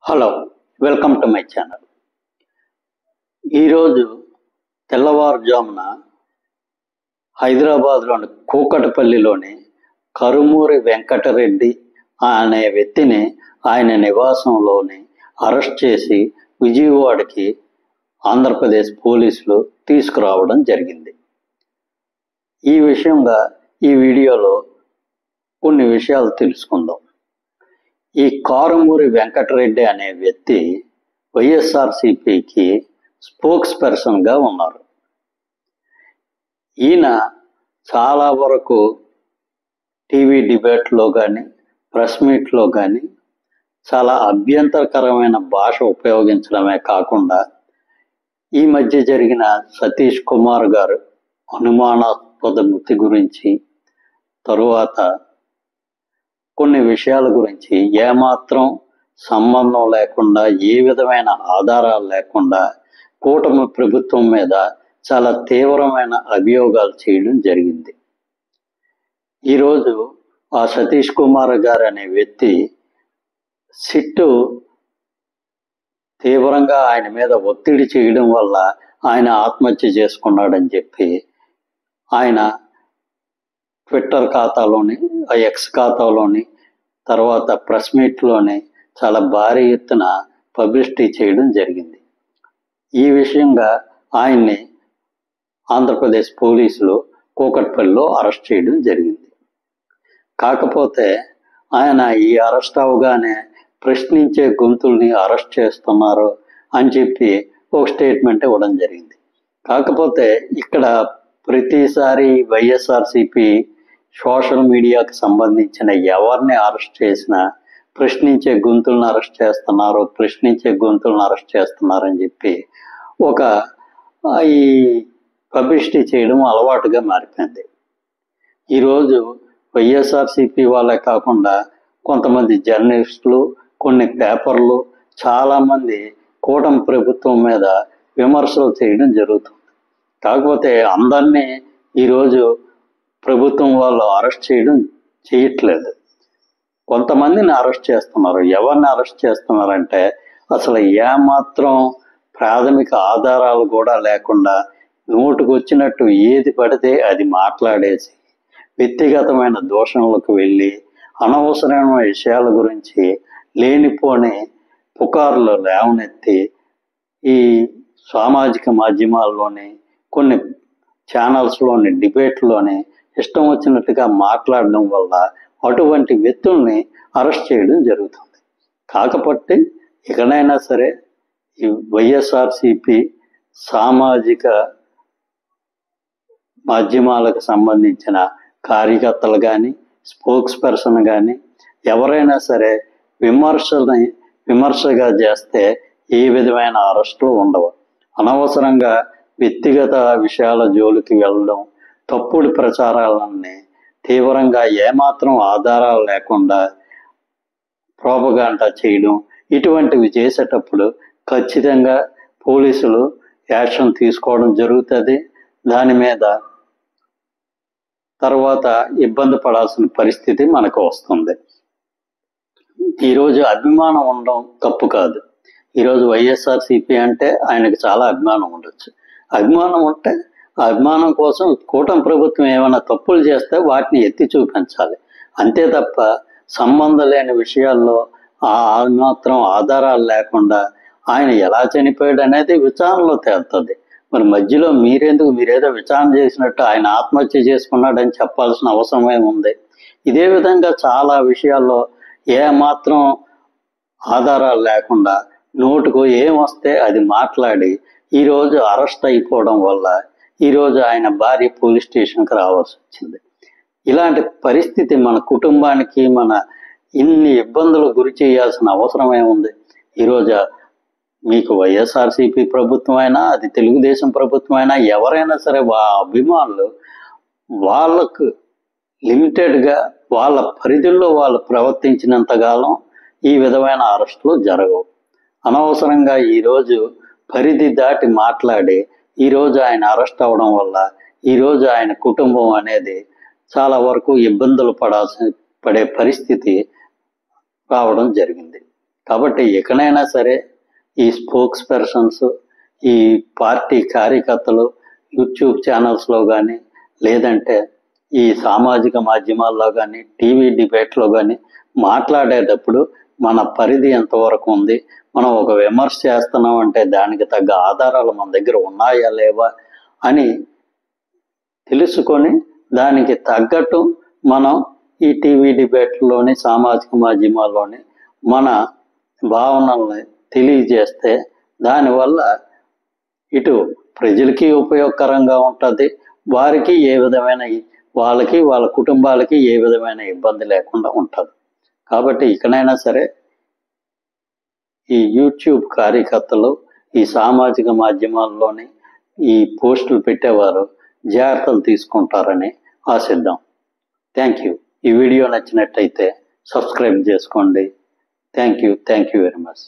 Hello, welcome to my channel. ఈరోజు తెల్లవారుజామున హైదరాబాద్లోని కూకట్పల్లిలోని కరుమూరి వెంకటరెడ్డి అనే వ్యక్తిని ఆయన నివాసంలోని అరెస్ట్ చేసి విజయవాడకి ఆంధ్రప్రదేశ్ పోలీసులు తీసుకురావడం జరిగింది. ఈ విషయంగా ఈ వీడియోలో కొన్ని విషయాలు తెలుసుకుందాం. ఈ కారుమూరి వెంకటరెడ్డి అనే వ్యక్తి వైఎస్ఆర్సిపికి స్పోక్స్ పర్సన్గా ఉన్నారు. ఈయన చాలా వరకు టీవీ డిబేట్లో కానీ ప్రెస్ మీట్లో కానీ చాలా అభ్యంతరకరమైన భాష ఉపయోగించడమే కాకుండా ఈ మధ్య జరిగిన సతీష్ కుమార్ గారు అనుమానాస్పద మృతి గురించి, తరువాత కొన్ని విషయాల గురించి ఏమాత్రం సంబంధం లేకుండా, ఏ విధమైన ఆధారాలు లేకుండా కూటమి ప్రభుత్వం మీద చాలా తీవ్రమైన అభియోగాలు చేయడం జరిగింది. ఈరోజు ఆ సతీష్ కుమార్ గారు అనే వ్యక్తి సిట్టు తీవ్రంగా ఆయన మీద ఒత్తిడి చేయడం వల్ల ఆయన ఆత్మహత్య చేసుకున్నాడని చెప్పి ఆయన ట్విట్టర్ ఖాతాలోని, ఎక్స్ ఖాతాలోని, తర్వాత ప్రెస్ మీట్లోని చాలా భారీ ఎత్తున పబ్లిసిటీ చేయడం జరిగింది. ఈ విషయంగా ఆయన్ని ఆంధ్రప్రదేశ్ పోలీసులు కూకట్పల్లిలో అరెస్ట్ చేయడం జరిగింది. కాకపోతే ఆయన ఈ అరెస్ట్ అవగానే ప్రశ్నించే గొంతుల్ని అరెస్ట్ చేస్తున్నారు అని చెప్పి ఒక స్టేట్మెంట్ ఇవ్వడం జరిగింది. కాకపోతే ఇక్కడ ప్రతిసారి వైఎస్ఆర్సిపి సోషల్ మీడియాకు సంబంధించిన ఎవరిని అరెస్ట్ చేసినా ప్రశ్నించే గొంతులను అరెస్ట్ చేస్తున్నారని చెప్పి ఒక ఈ పబ్లిసిటీ చేయడం అలవాటుగా మారిపోయింది. ఈరోజు వైఎస్ఆర్సిపి వాళ్ళే కాకుండా కొంతమంది జర్నలిస్టులు, కొన్ని పేపర్లు, చాలామంది కూటమి ప్రభుత్వం మీద విమర్శలు చేయడం జరుగుతుంది. కాకపోతే అందరినీ ఈరోజు ప్రభుత్వం వాళ్ళు అరెస్ట్ చేయట్లేదు. కొంతమందిని అరెస్ట్ చేస్తున్నారు. ఎవరిని అరెస్ట్ చేస్తున్నారంటే అసలు ఏమాత్రం ప్రాథమిక ఆధారాలు కూడా లేకుండా నోటుకు వచ్చినట్టు ఏది పడితే అది మాట్లాడేసి వ్యక్తిగతమైన దూషణలకు వెళ్ళి అనవసరమైన విషయాల గురించి లేనిపోని పుకార్లు లేవనెత్తి ఈ సామాజిక మాధ్యమాల్లోని కొన్ని ఛానల్స్లోని డిబేట్లోని ఇష్టం వచ్చినట్టుగా మాట్లాడడం వల్ల అటువంటి వ్యక్తుల్ని అరెస్ట్ చేయడం జరుగుతుంది. కాకపోతే ఇకనైనా సరే ఈ వైఎస్ఆర్సిపి సామాజిక మాధ్యమాలకు సంబంధించిన కార్యకర్తలు కానీ, స్పోక్స్ పర్సన్ కానీ ఎవరైనా సరే విమర్శగా చేస్తే ఏ విధమైన అరెస్టులు ఉండవు. అనవసరంగా వ్యక్తిగత విషయాల జోలికి వెళ్ళడం, తప్పుడు ప్రచారాలన్నీ తీవ్రంగా ఏమాత్రం ఆధారాలు లేకుండా ప్రోపగాండా చేయడం, ఇటువంటివి చేసేటప్పుడు ఖచ్చితంగా పోలీసులు యాక్షన్ తీసుకోవడం జరుగుతుంది. దాని మీద తర్వాత ఇబ్బంది పడాల్సిన పరిస్థితి మనకు వస్తుంది. ఈరోజు అభిమానం ఉండడం తప్పు కాదు. ఈరోజు వైఎస్ఆర్సిపి అంటే ఆయనకు చాలా అభిమానం ఉండొచ్చు. అభిమానం ఉంటే ఆ అభిమానం కోసం కూటమి ప్రభుత్వం ఏమైనా తప్పులు చేస్తే వాటిని ఎత్తి చూపించాలి. అంతే తప్ప సంబంధం లేని విషయాల్లో మాత్రం ఆధారాలు లేకుండా ఆయన ఎలా చనిపోయాడు అనేది విచారణలో తేలుతుంది. మరి మధ్యలో మీరేదో విచారణ చేసినట్టు ఆయన ఆత్మహత్య చేసుకున్నాడని చెప్పాల్సిన అవసరం ఏముంది? ఇదే విధంగా చాలా విషయాల్లో ఏమాత్రం ఆధారాలు లేకుండా నోటుకు ఏమొస్తే అది మాట్లాడి ఈరోజు అరెస్ట్ అయిపోవడం వల్ల ఈరోజు ఆయన భార్య పోలీస్ స్టేషన్కి రావాల్సి వచ్చింది. ఇలాంటి పరిస్థితి మన కుటుంబానికి, మన ఇన్ని ఇబ్బందులు గురి చేయాల్సిన అవసరం ఏముంది? ఈరోజు మీకు వైఎస్ఆర్సిపి ప్రభుత్వం అయినా, అది తెలుగుదేశం ప్రభుత్వం అయినా, ఎవరైనా సరే అభిమానులు వాళ్ళకు లిమిటెడ్గా వాళ్ళ పరిధుల్లో వాళ్ళు ప్రవర్తించినంతకాలం ఈ విధమైన అరెస్టులు జరగవు. అనవసరంగా ఈరోజు పరిధి దాటి మాట్లాడి ఈరోజు ఆయన అరెస్ట్ అవడం వల్ల ఈరోజు ఆయన కుటుంబం అనేది చాలా వరకు ఇబ్బందులు పడే పరిస్థితి రావడం జరిగింది. కాబట్టి ఎక్కడైనా సరే ఈ స్పోక్స్ పర్సన్స్, ఈ పార్టీ కార్యకర్తలు యూట్యూబ్ ఛానల్స్లో కానీ లేదంటే ఈ సామాజిక మాధ్యమాల్లో కానీ టీవీ డిబేట్లో కానీ మాట్లాడేటప్పుడు మన పరిధి ఎంతవరకు ఉంది, మనం ఒక విమర్శ చేస్తున్నాం అంటే దానికి తగ్గ ఆధారాలు మన దగ్గర ఉన్నాయా లేవా అని తెలుసుకొని దానికి తగ్గట్టు మనం ఈ టీవీ డిబేట్లోని సామాజిక మాధ్యమాల్లోని మన భావనల్ని తెలియజేస్తే దానివల్ల ఇటు ప్రజలకి ఉపయోగకరంగా ఉంటుంది, వారికి ఏ విధమైన వాళ్ళకి వాళ్ళ కుటుంబాలకి ఏ విధమైన ఇబ్బంది లేకుండా ఉంటుంది. కాబట్టి ఇకనైనా సరే ఈ యూట్యూబ్ కార్యకర్తలు ఈ సామాజిక మాధ్యమాల్లోని ఈ పోస్టులు పెట్టేవారు జాగ్రత్తలు తీసుకుంటారని ఆశిద్దాం. Thank you. ఈ వీడియో నచ్చినట్టయితే సబ్స్క్రైబ్ చేసుకోండి. Thank you very much.